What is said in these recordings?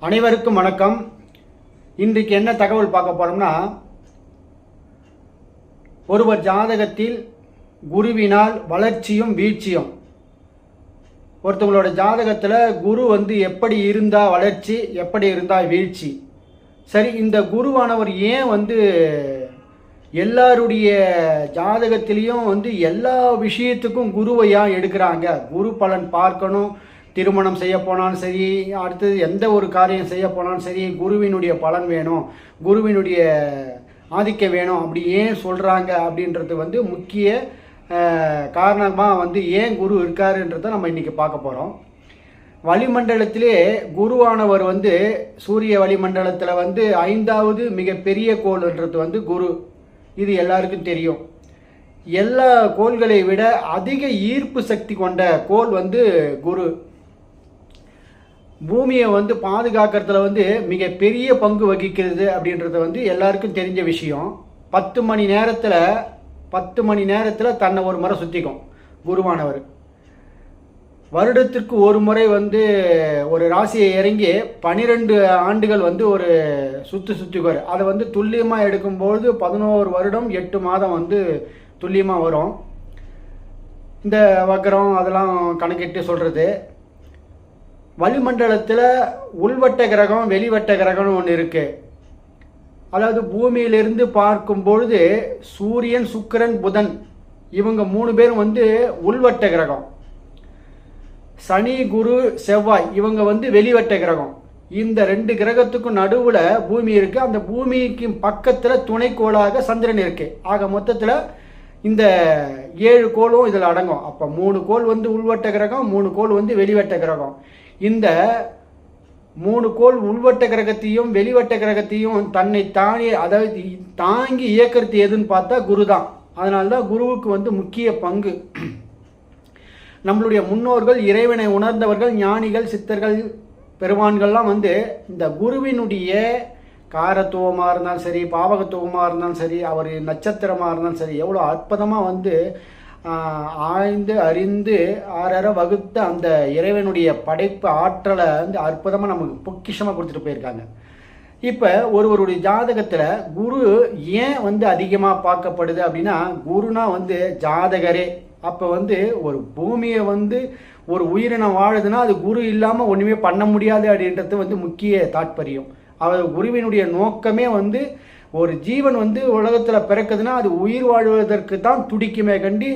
அனைவருக்கும் வணக்கம். இன்றைக்கு என்ன தகவல் பார்க்க போறோம்னா, ஒருவர் ஜாதகத்தில் குருவினால் வளர்ச்சியும் வீழ்ச்சியும். ஒருத்தவங்களோட ஜாதகத்தில் குரு எப்படி இருந்தா வளர்ச்சி, எப்படி இருந்தா வீழ்ச்சி. சரி, இந்த குருவானவர் ஏன் எல்லாருடைய ஜாதகத்திலையும் எல்லா விஷயத்துக்கும் குருவை ஏன் எடுக்கிறாங்க? குரு பலன் பார்க்கணும். திருமணம் செய்ய போனாலும் சரி, அடுத்தது எந்த ஒரு காரியம் செய்ய போனாலும் சரி, குருவினுடைய பலன் வேணும், குருவினுடைய ஆதிக்கம் வேணும். அப்படி ஏன் சொல்கிறாங்க அப்படின்றது முக்கிய காரணமாக ஏன் குரு இருக்காருன்றதை நம்ம இன்றைக்கி பார்க்க போகிறோம். வளிமண்டலத்திலே குருவானவர் சூரிய வளிமண்டலத்தில் 5வது மிகப்பெரிய கோள்ன்றது குரு. இது எல்லாருக்கும் தெரியும். எல்லா கோள்களை விட அதிக ஈர்ப்பு சக்தி கொண்ட கோள் குரு. பூமியை பாதுகாக்கிறதுல மிக பெரிய பங்கு வகிக்கிறது அப்படின்றது எல்லாருக்கும் தெரிஞ்ச விஷயம். 10 மணி நேரத்தில் தன்னை ஒரு முறை சுற்றிக்கும் குருவானவர். வருடத்திற்கு ஒரு முறை ஒரு ராசியை இறங்கி 12 ஆண்டுகள் ஒரு சுற்றுக்குவார். அதை துல்லியமாக எடுக்கும்போது 11 வருடம் 8 மாதம் துல்லியமாக வரும். இந்த வக்கரம் அதெல்லாம் கணக்கிட்டு சொல்கிறது. வளிமண்டலத்தில் உள்வட்ட கிரகம், வெளிவட்ட கிரகம்னு ஒன்று இருக்குது. அதாவது பூமியிலிருந்து பார்க்கும்பொழுது சூரியன், சுக்கிரன், புதன் இவங்க 3 பேரும் உள்வட்ட கிரகம். சனி, குரு, செவ்வாய் இவங்க வெளிவட்ட கிரகம். இந்த 2 கிரகத்துக்கும் நடுவில் பூமி இருக்குது. அந்த பூமிக்கு பக்கத்தில் துணைக்கோளாக சந்திரன் இருக்குது. ஆக மொத்தத்தில் இந்த 7 கோளும் இதில் அடங்கும். அப்போ 3 கோள் உள்வட்ட கிரகம், 3 கோள் வெளிவட்ட கிரகம். இந்த 3 கோள் உள்வட்ட கிரகத்தையும் வெளிவட்ட கிரகத்தையும் தன்னை தாங்கி இயக்கிறது எதுன்னு பார்த்தா குரு தான். அதனால தான் குருவுக்கு முக்கிய பங்கு. நம்மளுடைய முன்னோர்கள், இறைவனை உணர்ந்தவர்கள், ஞானிகள், சித்தர்கள், பெருமான்கள்லாம் இந்த குருவினுடைய காரத்துவமாக இருந்தாலும் சரி, பாவகத்துவமாக இருந்தாலும் சரி, அவர் நட்சத்திரமாக இருந்தாலும் சரி, எவ்வளோ அற்புதமாக ஆய்ந்து அறிந்து ஆறற வகுத்த அந்த இறைவனுடைய படைப்பு ஆற்றலை அற்புதமாக நமக்கு பொக்கிஷமாக கொடுத்துட்டு போயிருக்காங்க. இப்போ ஒருவருடைய ஜாதகத்தில் குரு ஏன் அதிகமாக பார்க்கப்படுது அப்படின்னா, குருனா ஜாதகரே. அப்போ ஒரு பூமியை ஒரு உயிரினம் வாழுதுன்னா அது குரு இல்லாமல் ஒன்றுமே பண்ண முடியாது அப்படின்றது முக்கிய தாற்பயம். அவர் குருவினுடைய நோக்கமே ஒரு ஜீவன் உலகத்தில் பிறக்குதுன்னா அது உயிர் வாழ்வதற்கு தான் துடிக்குமே கண்டி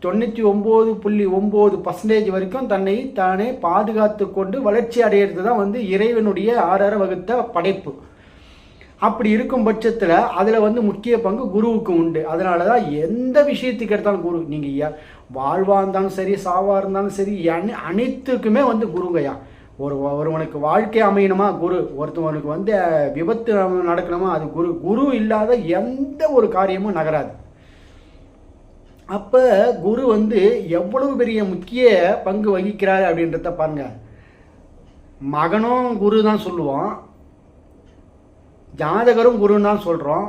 99.9% வரைக்கும் தன்னை தானே பாதுகாத்து கொண்டு வளர்ச்சி அடையிறது தான் இறைவனுடைய ஆறற வகுத்த படைப்பு. அப்படி இருக்கும் பட்சத்தில் அதில் முக்கிய பங்கு குருவுக்கு உண்டு. அதனால தான் எந்த விஷயத்துக்கு எடுத்தாலும் குரு, நீங்கள் வாழ்வாக இருந்தாலும் சரி, சாவாக இருந்தாலும் சரி, அனைத்துக்குமே குருங்கய்யா. ஒருவனுக்கு வாழ்க்கை அமையணுமா குரு, ஒருத்தவனுக்கு விபத்து நடக்கணுமா அது குரு. குரு இல்லாத எந்த ஒரு காரியமும் நகராது. அப்போ குரு எவ்வளவு பெரிய முக்கிய பங்கு வகிக்கிறார் அப்படின்றத பாருங்க. மகனும் குரு தான் சொல்லுவோம், ஜாதகரும் குருன்னு தான் சொல்கிறோம்.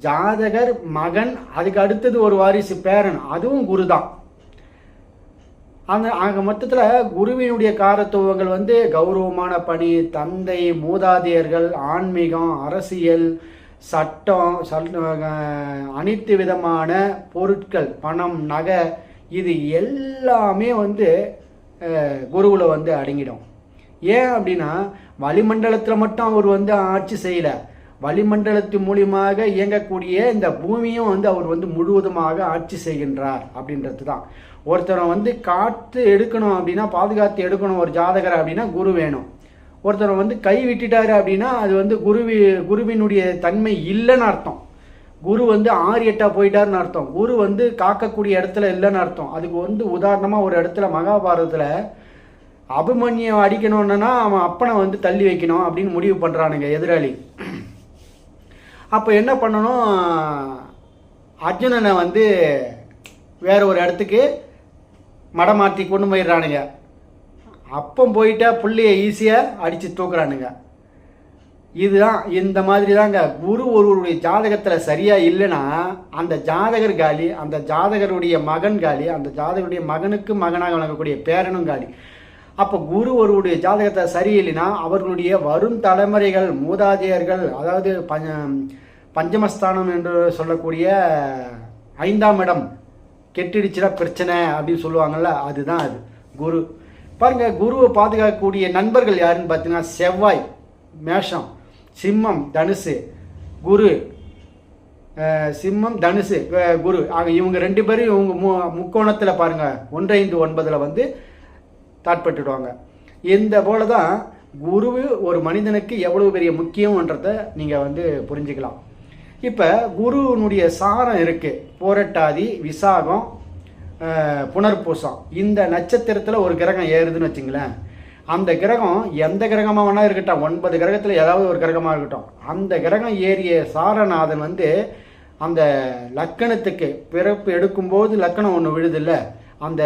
ஜாதகர், மகன், அதுக்கு அடுத்தது ஒரு வாரிசு பேரன், அதுவும் குரு தான். ஆக மொத்தத்தில் குருவினுடைய காரத்துவங்கள் கௌரவமான பணி, தந்தை, மூதாதையர்கள், ஆன்மீகம், அரசியல், சட்டம், அனைத்து விதமான பொருட்கள், பணம், நகை, இது எல்லாமே குருவில் அடங்கிடும். ஏன் அப்படின்னா வளிமண்டலத்தில் மட்டும் அவர் ஆட்சி செய்யலை, வளிமண்டலத்தின் மூலியமாக இயங்கக்கூடிய இந்த பூமியும் அவர் முழுவதுமாக ஆட்சி செய்கின்றார் அப்படின்றது தான். ஒருத்தரை காத்து எடுக்கணும் அப்படின்னா, பாதுகாத்து எடுக்கணும் ஒரு ஜாதகர் அப்படின்னா குரு வேணும். ஒருத்தரை கை விட்டுட்டாரு அப்படின்னா அது குருவினுடைய தன்மை இல்லைன்னு அர்த்தம். குரு 6-8 போயிட்டாருன்னு அர்த்தம். குரு காக்கக்கூடிய இடத்துல இல்லைன்னு அர்த்தம். அதுக்கு உதாரணமாக ஒரு இடத்துல மகாபாரதத்தில் அபிமன்யை அடிக்கணும்னா அவன் அப்பனை தள்ளி வைக்கணும் அப்படின்னு முடிவு பண்ணுறானுங்க எதிராளி. அப்போ என்ன பண்ணணும், அர்ஜுனனை வேற ஒரு இடத்துக்கு மடமாற்றி கொண்டு போயிடுறானுங்க. அப்போ போயிட்டா புள்ளைய ஈஸியாக அடித்து தூக்குறானுங்க. இதுதான் இந்த மாதிரி தாங்க. குரு ஒருவருடைய ஜாதகத்தில் சரியாக இல்லைன்னா அந்த ஜாதகர் காலி, அந்த ஜாதகருடைய மகன் காலி, அந்த ஜாதகருடைய மகனுக்கு மகனாக வழங்கக்கூடிய பேரனும் காலி. அப்போ குரு ஒருவருடைய ஜாதகத்தை சரியில்லைன்னா அவர்களுடைய வரும் தலைமுறைகள் மூதாதையர்கள், அதாவது பஞ்சமஸ்தானம் என்று சொல்லக்கூடிய 5ஆம் இடம் கெட்டிடுச்சுனா பிரச்சனை அப்படின்னு சொல்லுவாங்கள்ல, அதுதான் அது குரு. பாருங்கள், குருவை பாதுகாக்கக்கூடிய நண்பர்கள் யாருன்னு பார்த்தீங்கன்னா செவ்வாய் மேஷம், சிம்மம் தனுசு குரு, சிம்மம் தனுசு குரு ஆக இவங்க 2 பேரும் இவங்க முக்கோணத்தில் பாருங்கள் 1, 5, 9 வந்து தாட்பட்டுடுவாங்க. இந்த போல தான் குரு ஒரு மனிதனுக்கு எவ்வளவு பெரிய முக்கியம்ன்றதை நீங்கள் வந்து புரிஞ்சுக்கலாம். இப்போ குருவினுடைய சாரம் இருக்குது. புரட்டாதி, விசாகம், புனர்பூசம், இந்த நட்சத்திரத்தில் ஒரு கிரகம் ஏறுதுன்னு வச்சுங்களேன். அந்த கிரகம் எந்த கிரகமாக வேணால் இருக்கட்டும், 9 கிரகத்தில் ஏதாவது ஒரு கிரகமாக இருக்கட்டும், அந்த கிரகம் ஏறிய சாரநாதன் வந்து அந்த லக்கணத்துக்கு பிறப்பு எடுக்கும்போது லக்கணம் ஒன்று விழுதில்ல, அந்த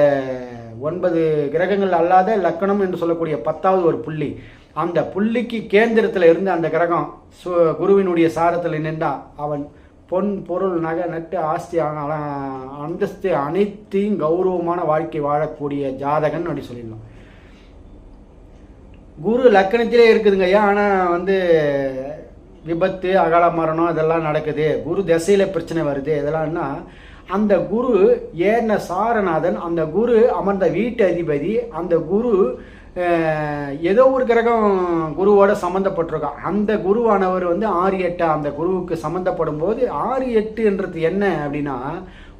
9 கிரகங்கள் அல்லாத லக்கணம் என்று சொல்லக்கூடிய 10வது ஒரு புள்ளி, அந்த புள்ளிக்கு கேந்திரத்தில் இருந்து அந்த கிரகம் குருவினுடைய சாரத்தில் நின்றா அவன் பொன் பொருள் நகை நட்டு ஆஸ்தி அந்தஸ்து அனைத்தையும் கௌரவமான வாழ்க்கை வாழக்கூடிய ஜாதகன் அப்படி சொல்லிடலாம். குரு லக்கணத்திலே இருக்குதுங்க ஐயா, ஆனால் வந்து விபத்து அகால மரணம் இதெல்லாம் நடக்குது, குரு திசையில் பிரச்சனை வருது இதெல்லாம்னா அந்த குரு ஏன சாரநாதன், அந்த குரு அமர்ந்த வீட்டு அதிபதி, அந்த குரு ஏதோ ஒரு கிரகம் குருவோட சம்மந்தப்பட்டிருக்கான். அந்த குருவானவர் வந்து 6, 8 அந்த குருவுக்கு சம்மந்தப்படும் போது 6, 8ன்றது என்ன அப்படின்னா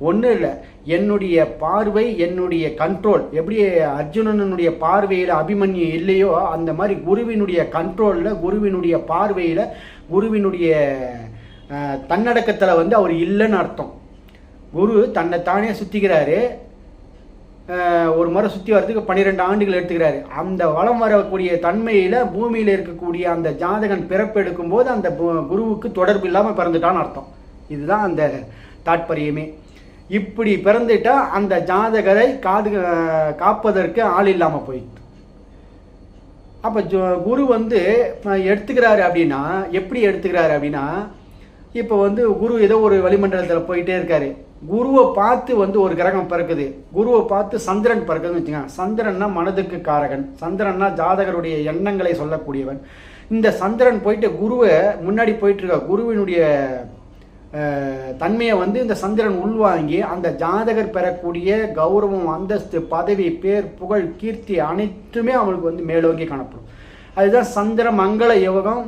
ஒன்றும் இல்லை, என்னுடைய பார்வை, என்னுடைய கண்ட்ரோல். எப்படி அர்ஜுனனுடைய பார்வையில் அபிமன்யு இல்லையோ அந்த மாதிரி குருவினுடைய கண்ட்ரோலில், குருவினுடைய பார்வையில், குருவினுடைய தன்னடக்கத்தில் வந்து அவர் இல்லைன்னு அர்த்தம். குரு தன்னை தானே சுற்றிக்கிறாரு, ஒரு முறை சுற்றி வரதுக்கு 12 ஆண்டுகள் எடுத்துக்கிறாரு. அந்த வளம் வரக்கூடிய தன்மையில் பூமியில் இருக்கக்கூடிய அந்த ஜாதகன் பிறப்பெடுக்கும் போது அந்த குருவுக்கு தொடர்பு இல்லாமல் பிறந்துட்டான்னு அர்த்தம். இதுதான் அந்த தாற்பயமே. இப்படி பிறந்துட்டா அந்த ஜாதகரை காப்பதற்கு ஆள் இல்லாமல் போயிடுது. அப்போ குரு வந்து எடுத்துக்கிறாரு அப்படின்னா எப்படி எடுத்துக்கிறாரு அப்படின்னா, இப்போ வந்து குரு ஏதோ ஒரு வளிமண்டலத்தில் போயிட்டே இருக்காரு, குருவை பார்த்து வந்து ஒரு கிரகம் பிறக்குது, குருவை பார்த்து சந்திரன் பிறக்குதுன்னு வச்சுக்கோங்க. சந்திரன்னா மனதுக்கு காரகன், சந்திரன்னா ஜாதகருடைய எண்ணங்களை சொல்லக்கூடியவன். இந்த சந்திரன் போயிட்டு குருவை முன்னாடி போயிட்டு இருக்க குருவினுடைய தன்மையை வந்து இந்த சந்திரன் உள்வாங்கி அந்த ஜாதகர் பெறக்கூடிய கௌரவம், அந்தஸ்து, பதவி, பேர், புகழ், கீர்த்தி அனைத்துமே அவனுக்கு வந்து மேலோங்கி காணப்படும். அதுதான் சந்திர மங்கள யோகம்,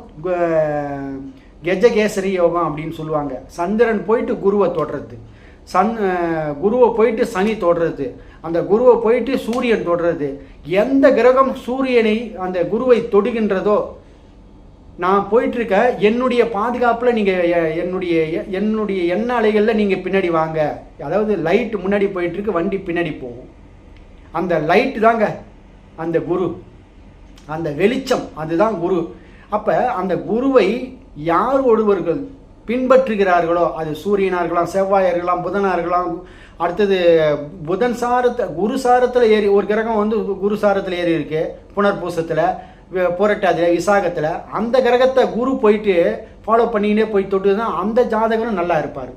கெஜகேசரி யோகம் அப்படின்னு சொல்லுவாங்க. சந்திரன் போயிட்டு குருவை தொடுறது, குருவை போயிட்டு சனி தொடுறது, அந்த குருவை போயிட்டு சூரியன் தொடுறது. எந்த கிரகம் சூரியனை அந்த குருவை தொடுகின்றதோ, நான் போயிட்டுருக்க என்னுடைய பாதுகாப்பில் நீங்கள் என்னுடைய எண்ண அலைகளில் நீங்கள் பின்னாடி வாங்க. அதாவது லைட்டு முன்னாடி போயிட்டுருக்கு, வண்டி பின்னாடி போகும். அந்த லைட்டு தாங்க அந்த குரு, அந்த வெளிச்சம் அதுதான் குரு. அப்போ அந்த குருவை யார் ஒருவர்கள் பின்பற்றுகிறார்களோ, அது சூரியனாக இருக்கலாம், செவ்வாயாக இருக்கலாம், புதனாக இருக்கலாம். அடுத்தது புதன் குரு சாரத்தில் ஏறி ஒரு கிரகம் வந்து குரு சாரத்தில் ஏறி இருக்கு, புனர்பூசத்தில், புரட்டாதியில், விசாகத்தில். அந்த கிரகத்தை குரு போயிட்டு ஃபாலோ பண்ணிக்கிட்டே போய் தொட்டுதுன்னா அந்த ஜாதகனும் நல்லா இருப்பார்.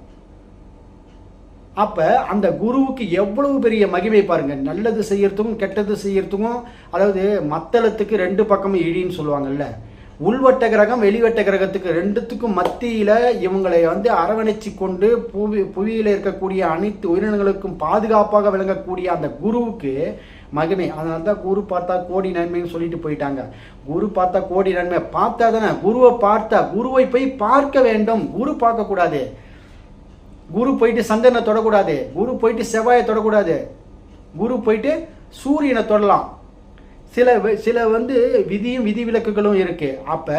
அப்போ அந்த குருவுக்கு எவ்வளவு பெரிய மகிமை பாருங்கள். நல்லது செய்யறதுக்கும் கெட்டது செய்யறதுக்கும், அதாவது மத்தளத்துக்கு 2 பக்கமும் இடின்னு சொல்லுவாங்கல்ல, உள்வட்ட கிரகம் வெளிவட்ட கிரகத்துக்கு 2த்துக்கும் மத்தியில் இவங்களை வந்து அரவணைச்சி கொண்டு புவியில் இருக்கக்கூடிய அனைத்து உயிரினங்களுக்கும் பாதுகாப்பாக விளங்கக்கூடிய அந்த குருவுக்கு மகிமை. அதனால தான் குரு பார்த்தா கோடி நன்மைன்னு சொல்லிட்டு போயிட்டாங்க. குரு பார்த்தா கோடி நன்மை பார்த்தா தானே, குருவை பார்த்தா, குருவை போய் பார்க்க வேண்டும், குரு பார்க்கக்கூடாது. குரு போயிட்டு சந்திரனை தொடக்கூடாது, குரு போயிட்டு செவ்வாயை தொடக்கூடாது, குரு போயிட்டு சூரியனை தொடலாம். சில வந்து விதியும் விதிவிலக்குகளும் இருக்கு. அப்போ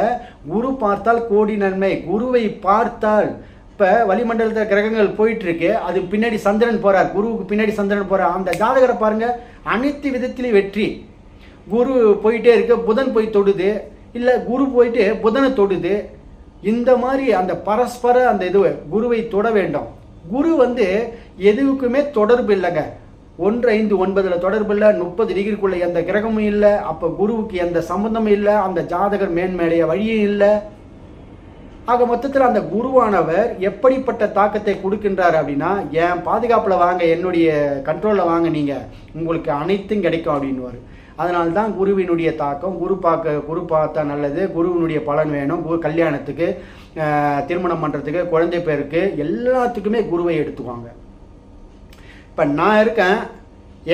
குரு பார்த்தால் கோடி நன்மை. குருவை பார்த்தால் இப்போ வளிமண்டலத்தில் கிரகங்கள் போயிட்டுருக்கு, அது பின்னாடி சந்திரன் போகிறார், குருவுக்கு பின்னாடி சந்திரன் போகிறார். அந்த ஜாதகரை பாருங்கள், அனைத்து விதத்திலையும் வெற்றி. குரு போயிட்டே இருக்கு, புதன் போய் தொடுது, இல்லை குரு போயிட்டு புதனை தொடுது. இந்த மாதிரி அந்த பரஸ்பர அந்த இது குருவை தொட வேண்டும். குரு வந்து எதுவுக்குமே தொடர்பு இல்லைங்க. 1, 5, 9 தொடர்பு இல்லை, 30 டிகிரிக்குள்ளே எந்த கிரகமும் இல்லை. அப்போ குருவுக்கு எந்த சம்பந்தமும் இல்லை, அந்த ஜாதகர் மேன்மேடைய வழியும் இல்லை. ஆக மொத்தத்தில் அந்த குருவானவர் எப்படிப்பட்ட தாக்கத்தை கொடுக்கின்றார் அப்படின்னா, என் பாதுகாப்பில் வாங்க, என்னுடைய கண்ட்ரோலில் வாங்க, நீங்கள் உங்களுக்கு அனைத்தும் கிடைக்கும் அப்படின்வார். அதனால தான் குருவினுடைய தாக்கம், குரு பார்த்தா நல்லது, குருவினுடைய பலன் வேணும், கல்யாணத்துக்கு, திருமணம் பண்ணுறதுக்கு, குழந்தை பேருக்கு, எல்லாத்துக்குமே குருவை எடுத்துக்குவாங்க. இப்போ நான் இருக்கேன்,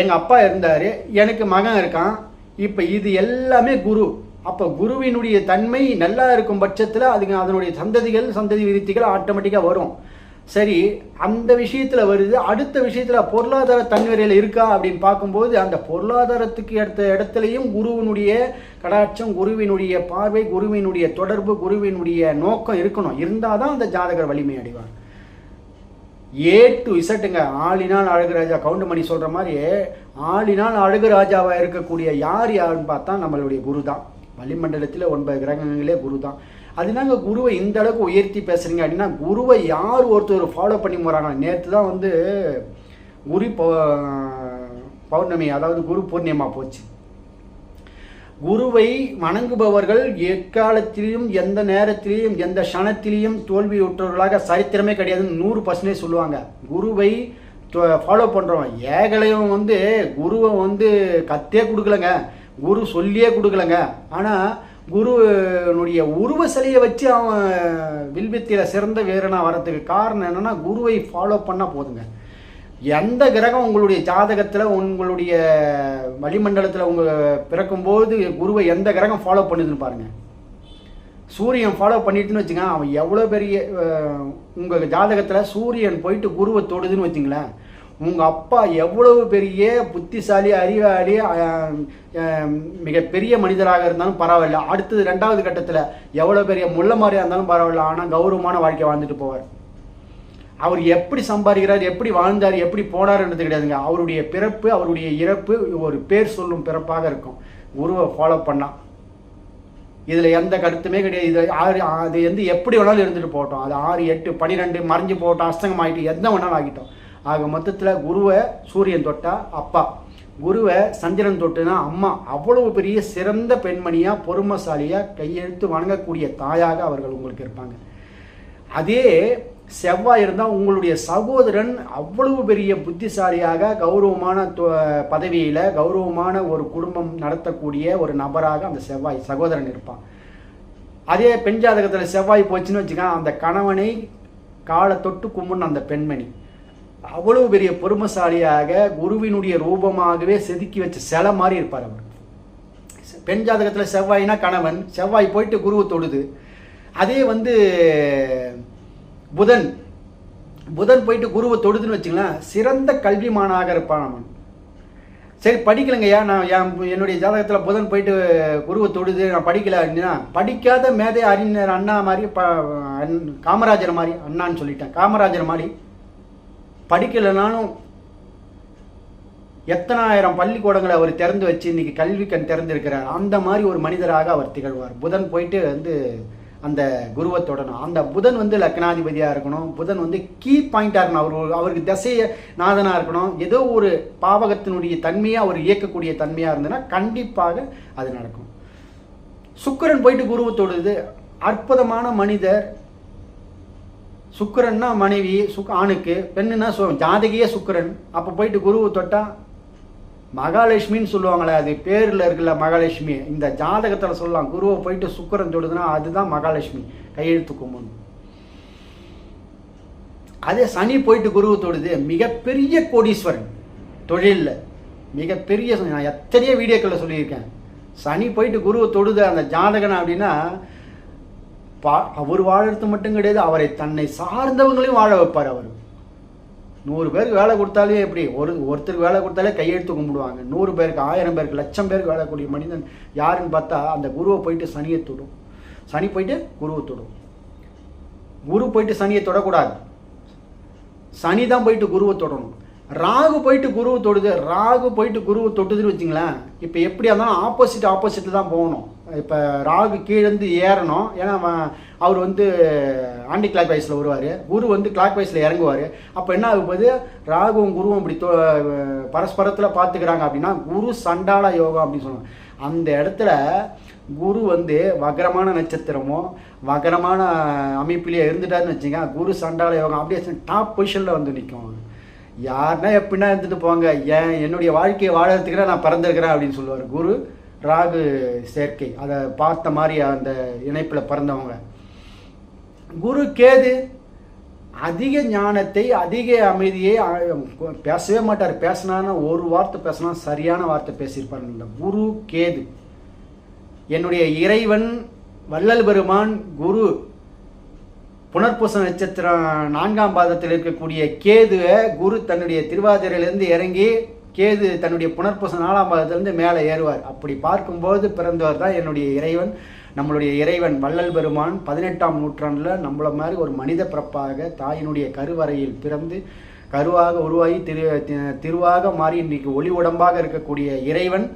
எங்கள் அப்பா இருந்தார், எனக்கு மகன் இருக்கான், இப்போ இது எல்லாமே குரு. அப்போ குருவினுடைய தன்மை நல்லா இருக்கும் பட்சத்தில் அதுக்கு அதனுடைய சந்ததி விருத்திகள் ஆட்டோமேட்டிக்காக வரும். சரி, அந்த விஷயத்தில் வருது. அடுத்த விஷயத்தில் பொருளாதார தன்வரையில் இருக்கா அப்படின்னு பார்க்கும்போது அந்த பொருளாதாரத்துக்கு அடுத்த இடத்துலையும் குருவினுடைய கடாட்சம், குருவினுடைய பார்வை, குருவினுடைய தொடர்பு, குருவினுடைய நோக்கம் இருக்கணும். இருந்தால் தான் அந்த ஜாதகர் வலிமை அடைவார். A to Zங்க. ஆளினால் அழகுராஜா கவுண்டமணி சொல்கிற மாதிரி ஆளினால் அழகுராஜாவாக இருக்கக்கூடிய யாருன்னு பார்த்தா நம்மளுடைய குரு தான். வளிமண்டலத்தில் 9 கிரகங்களே குரு தான். அதுனாங்க குருவை இந்த அளவுக்கு உயர்த்தி பேசுகிறீங்க அப்படின்னா, குருவை யார் ஒருத்தர் ஃபாலோ பண்ணி போகிறாங்க. நேற்று தான் வந்து குரு பௌர்ணமி, அதாவது குரு பூர்ணிமா போச்சு. குருவை வணங்குபவர்கள் எக்காலத்திலையும், எந்த நேரத்திலையும், எந்த க்ஷணத்திலையும் தோல்வியுற்றவர்களாக சரித்திரமே கிடையாதுன்னு 100% சொல்லுவாங்க. குருவை ஃபாலோ பண்ணுறவன் ஏகலையும் வந்து குருவை வந்து கத்தே கொடுக்கலங்க, குரு சொல்லியே கொடுக்கலங்க. ஆனால் குருனுடைய உருவ சிலையை வச்சு அவன் வில்வித்தையில் சிறந்த வீரனாக வரதுக்கு காரணம் என்னென்னா, குருவை ஃபாலோ பண்ணால் போதுங்க. எந்த கிரகம் உங்களுடைய ஜாதகத்தில், உங்களுடைய வளிமண்டலத்தில் உங்கள் பிறக்கும்போது குருவை எந்த கிரகம் ஃபாலோ பண்ணுதுன்னு பாருங்கள். சூரியன் ஃபாலோ பண்ணிட்டுன்னு வச்சுங்க, அவன் எவ்வளோ பெரிய உங்கள் ஜாதகத்தில் சூரியன் போயிட்டு குருவை தொடுதுன்னு வச்சுங்களேன், உங்கள் அப்பா எவ்வளவு பெரிய புத்திசாலி, அறிவாளி, மிகப்பெரிய மனிதராக இருந்தாலும் பரவாயில்ல, அடுத்தது 2வது கட்டத்தில் எவ்வளோ பெரிய முள்ள மாதிரியாக இருந்தாலும் பரவாயில்ல, ஆனால் கௌரவமான வாழ்க்கை வாழ்ந்துட்டு போவார். அவர் எப்படி சம்பாதிக்கிறார், எப்படி வாழ்ந்தார், எப்படி போனார்ன்றது கிடையாதுங்க. அவருடைய பிறப்பு, அவருடைய இறப்பு ஒரு பேர் சொல்லும் பிறப்பாக இருக்கும் குருவை ஃபாலோ பண்ணால். இதில் எந்த கருத்துமே கிடையாது. இது அது வந்து எப்படி வேணாலும் இருந்துட்டு போகட்டும். அது 6, 8, 12 மறைஞ்சு போகட்டும், அஸ்தங்கம் ஆகிட்டு எந்த வேணாலும் ஆகிட்டோம். ஆக மொத்தத்தில் குருவை சூரியன் தொட்டா அப்பா, குருவை சந்திரன் தொட்டுனா அம்மா. அவ்வளவு பெரிய சிறந்த பெண்மணியாக, பொறுமைசாலியாக, கையெழுத்து வணங்கக்கூடிய தாயாக அவர்கள் உங்களுக்கு இருப்பாங்க. அதே செவ்வாய் இருந்தால் உங்களுடைய சகோதரன் அவ்வளவு பெரிய புத்திசாலியாக, கௌரவமான பதவியில், கௌரவமான ஒரு குடும்பம் நடத்தக்கூடிய ஒரு நபராக அந்த செவ்வாய் சகோதரன் இருப்பான். அதே பெண் ஜாதகத்தில் செவ்வாய் போச்சுன்னு வச்சுக்கோங்க, அந்த கணவனை காலை தொட்டு கும்பிடணும் அந்த பெண்மணி. அவ்வளவு பெரிய பொறுமைசாலியாக, குருவினுடைய ரூபமாகவே செதுக்கி வச்ச சிலை மாதிரி இருப்பார் அவர். பெண் ஜாதகத்தில் செவ்வாய்னா கணவன், செவ்வாய் போயிட்டு குருவை தொடுது. அதே வந்து புதன் போயிட்டு குருவை தொடுதுன்னு வச்சுங்களேன், சிறந்த கல்விமானாக இருப்பான் அவன். சரி படிக்கலைங்கய்யா, நான் என்னுடைய ஜாதகத்தில் புதன் போயிட்டு குருவை தொடுது, நான் படிக்கலை அப்படின்னா, படிக்காத மேதை அறிஞர் அண்ணா மாதிரி, காமராஜர் மாதிரி, அண்ணான்னு சொல்லிட்டேன், காமராஜர் மாதிரி படிக்கலைனாலும் எத்தனாயிரம் பள்ளிக்கூடங்களை அவர் திறந்து வச்சு இன்னைக்கு கல்வி கண் திறந்திருக்கிறார். அந்த மாதிரி ஒரு மனிதராக அவர் திகழ்வார். புதன் போயிட்டு வந்து அந்த குருவை தொடணும். அந்த புதன் வந்து லக்னாதிபதியாக இருக்கணும். புதன் வந்து கீ பாயிண்டாக இருக்கணும். அவருக்கு தசைய நாதனாக இருக்கணும். ஏதோ ஒரு பாவகத்தினுடைய தன்மையாக அவர் இயக்கக்கூடிய தன்மையாக இருந்ததுன்னா கண்டிப்பாக அது நடக்கும். சுக்கிரன் போயிட்டு குருவை தொடுது, அற்புதமான மனிதர். சுக்கிரன்னா மனைவி, ஆணுக்கு, பெண்ணுன்னா ஜாதகியே சுக்கிரன். அப்போ போயிட்டு குருவை தொட்டால் மகாலட்சுமின்னு சொல்லுவாங்களே, அது பேரில் இருக்குல்ல மகாலட்சுமி, இந்த ஜாதகத்தில் சொல்லலாம். குருவை போயிட்டு சுக்கிரன் தொடுதுன்னா அதுதான் மகாலட்சுமி, கையெழுத்து கும்பிடணும். அதே சனி போயிட்டு குருவை தொடுது, மிகப்பெரிய கோடீஸ்வரன் தொழிலில், மிகப்பெரிய, நான் எத்தனையோ வீடியோக்களில் சொல்லியிருக்கேன். சனி போயிட்டு குருவை தொடுது அந்த ஜாதகன் அப்படின்னா அவர் வாழறது மட்டும் கிடையாது, அவரை தன்னை சார்ந்தவங்களையும் வாழ வைப்பார். அவர் 100 பேருக்கு வேலை கொடுத்தாலே எப்படி, ஒருத்தருக்கு வேலை கொடுத்தாலே கையெழுத்து கும்பிடுவாங்க. 100 பேருக்கு, 1000 பேருக்கு, 1,00,000 பேருக்கு வேலை கூடிய மனிதன் யாருன்னு பார்த்தா அந்த குருவை போயிட்டு சனியை தொடும். சனி போயிட்டு குருவை தொடும். குரு போயிட்டு சனியை தொடக்கூடாது, சனி தான் போயிட்டு குருவை தொடணும். ராகு போயிட்டு குருவை தொடுது, ராகு போயிட்டு குருவை தொட்டுதுன்னு வச்சுங்களேன், இப்போ எப்படியா இருந்தாலும் ஆப்போசிட்டில் தான் போகணும். இப்போ ராகு கீழேருந்து ஏறணும், ஏன்னா அவர் வந்து ஆன்டி கிளாக் வைஸில் வருவார், குரு வந்து கிளாக் வைஸில் இறங்குவார். அப்போ என்ன ஆகும் போது, ராகுவும் குருவும் இப்படி பரஸ்பரத்தில் பார்த்துக்கிறாங்க அப்படின்னா குரு சண்டாள யோகம் அப்படின்னு சொல்லுவாங்க. அந்த இடத்துல குரு வந்து வக்ரமான நட்சத்திரமோ வக்ரமான அமைப்பிலேயே இருந்துட்டாருன்னு வச்சுங்க, குரு சண்டாள யோகம் அப்படியே டாப் பொசிஷனில் வந்து நிற்கும். யாருன்னா எப்படின்னா இருந்துட்டு போங்க, என்னுடைய வாழ்க்கையை வாழறதுக்கு நான் பிறந்திருக்கிறேன் அப்படின்னு சொல்லுவார். குரு ராகு சேர்க்கை அதை பார்த்த மாதிரி அந்த இணைப்பில் பிறந்தவங்க. குரு கேது அதிக ஞானத்தை, அதிக அமைதியை, பேசவே மாட்டார். பேசினான்னு ஒரு வார்த்தை பேசினா சரியான வார்த்தை பேசியிருப்பார். இந்த குரு கேது என்னுடைய இறைவன் வள்ளல் பெருமான் குரு புனர்பூச நட்சத்திரம் 4ஆம் பாதத்தில் இருக்கக்கூடிய கேதுவை குரு தன்னுடைய திருவாதிரையிலிருந்து இறங்கி கேது தன்னுடைய புனர்பூச 4ஆம் பாதத்திலிருந்து மேலே ஏறுவார். அப்படி பார்க்கும்போது பிறந்தவர் தான் என்னுடைய இறைவன், நம்மளுடைய இறைவன் வள்ளல் பெருமான். 18ஆம் நூற்றாண்டில் நம்மள மாதிரி ஒரு மனித பிறப்பாக தாயினுடைய கருவறையில் பிறந்து கருவாக உருவாகி திருவாக மாறி இன்றைக்கு ஒளி உடம்பாக இருக்கக்கூடிய இறைவன்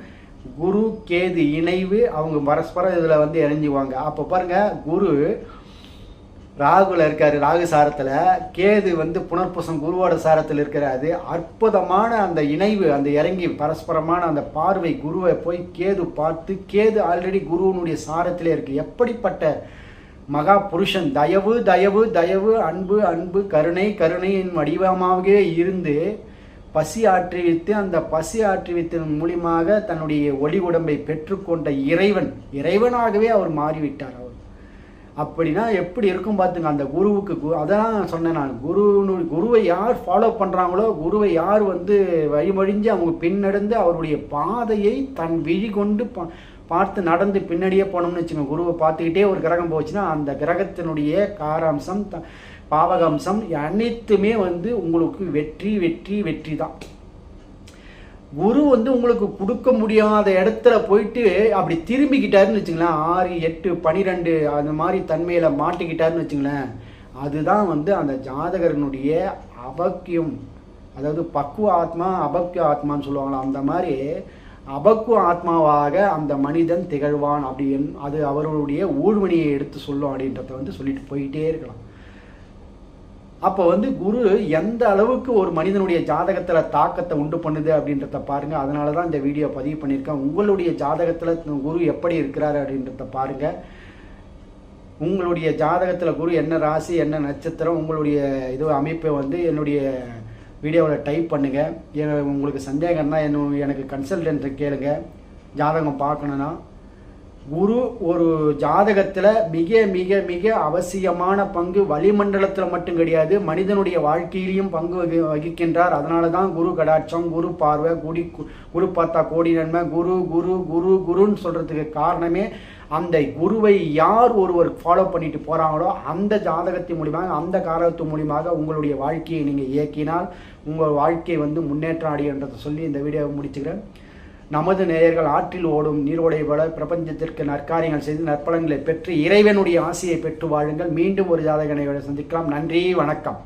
குரு கேது இணைவு. அவங்க பரஸ்பரம் இதில் வந்து இணைஞ்சுவாங்க. அப்போ பாருங்கள், குரு ராகுல இருக்காரு, ராகு சாரத்தில், கேது வந்து புனர்பூசம் குருவோட சாரத்தில் இருக்கிறாரு. அற்புதமான அந்த இணைவு, அந்த இறங்கி பரஸ்பரமான அந்த பார்வை குருவை போய் கேது பார்த்து, கேது ஆல்ரெடி குருவனுடைய சாரத்திலே இருக்கு. எப்படிப்பட்ட மகா புருஷன்! தயவு தயவு தயவு, அன்பு அன்பு, கருணை கருணையின் வடிவமாகவே இருந்து பசி ஆற்றுவித்து, அந்த பசி ஆற்றுவித்தின் மூலியமாக தன்னுடைய ஒளி உடம்பை பெற்றுக்கொண்ட இறைவன், இறைவனாகவே அவர் மாறிவிட்டார். அப்படின்னா எப்படி இருக்கும் பார்த்துங்க அந்த குருவுக்கு. அதான் சொன்னேன் நான், குருவை யார் ஃபாலோ பண்ணுறாங்களோ, குருவை யார் வந்து வழிமொழிஞ்சு அவங்க பின்னடைந்து அவருடைய பாதையை தன் விழி கொண்டு பார்த்து நடந்து பின்னாடியே போனோம்னு வச்சுக்கோங்க. குருவை பார்த்துக்கிட்டே ஒரு கிரகம் போச்சுன்னா அந்த கிரகத்தினுடைய காராம்சம் பாவகாம்சம் அனைத்துமே வந்து உங்களுக்கு வெற்றி வெற்றி வெற்றி தான். குரு வந்து உங்களுக்கு கொடுக்க முடியாத இடத்துல போயிட்டு அப்படி திரும்பிக்கிட்டாருன்னு வச்சுங்களேன், 6, 8, 12 அந்த மாதிரி தன்மையில் மாட்டிக்கிட்டாருன்னு வச்சுங்களேன், அதுதான் வந்து அந்த ஜாதகரனுடைய அபக்கியம். அதாவது பக்குவ ஆத்மா அபக்கிய ஆத்மான்னு சொல்லுவாங்களா, அந்த மாதிரி அபக்குவ ஆத்மாவாக அந்த மனிதன் திகழ்வான். அப்படி அது அவர்களுடைய ஊழ்வினையை எடுத்து சொல்லும் அப்படின்றத வந்து சொல்லிட்டு போயிட்டே இருக்கலாம். அப்போ வந்து குரு எந்த அளவுக்கு ஒரு மனிதனுடைய ஜாதகத்தில் தாக்கத்தை உண்டு பண்ணுது அப்படின்றத பாருங்கள். அதனால தான் இந்த வீடியோ பதிவு பண்ணியிருக்கேன். உங்களுடைய ஜாதகத்தில் குரு எப்படி இருக்கிறாரு அப்படின்றத பாருங்கள். உங்களுடைய ஜாதகத்தில் குரு என்ன ராசி, என்ன நட்சத்திரம், உங்களுடைய இது அமைப்பை வந்து என்னுடைய வீடியோவில் டைப் பண்ணுங்கள். உங்களுக்கு சந்தேகம்னா எனக்கு கன்சல்டன்ட் கேளுங்க. ஜாதகம் பார்க்கணுன்னா குரு ஒரு ஜாதகத்தில் மிக மிக மிக அவசியமான பங்கு வளிமண்டலத்தில் மட்டும் கிடையாது, மனிதனுடைய வாழ்க்கையிலையும் பங்கு வகிக்கின்றார். அதனால தான் குரு கடாட்சம், குரு பார்வை, குரு பார்த்தா கோடி நன்மை, குரு குரு குரு குருன்னு சொல்கிறதுக்கு காரணமே அந்த குருவை யார் ஒருவர் ஃபாலோ பண்ணிட்டு போகிறாங்களோ அந்த ஜாதகத்தின் மூலியமாக, அந்த காரகத்தின் மூலியமாக உங்களுடைய வாழ்க்கையை நீங்கள் இயக்கினால் உங்கள் வாழ்க்கை வந்து முன்னேற்றம் அடைகின்றதை சொல்லி இந்த வீடியோவை முடிச்சுக்கிறேன். நமது நேயர்கள் ஆற்றில் ஓடும் நீரோடை போல பிரபஞ்சத்திற்கு நற்காரியங்கள் செய்து நற்பலன்களை பெற்று இறைவனுடைய ஆசையை பெற்று வாழுங்கள். மீண்டும் ஒரு ஜாதக நிகழ்வை சந்திக்கலாம். நன்றி, வணக்கம்.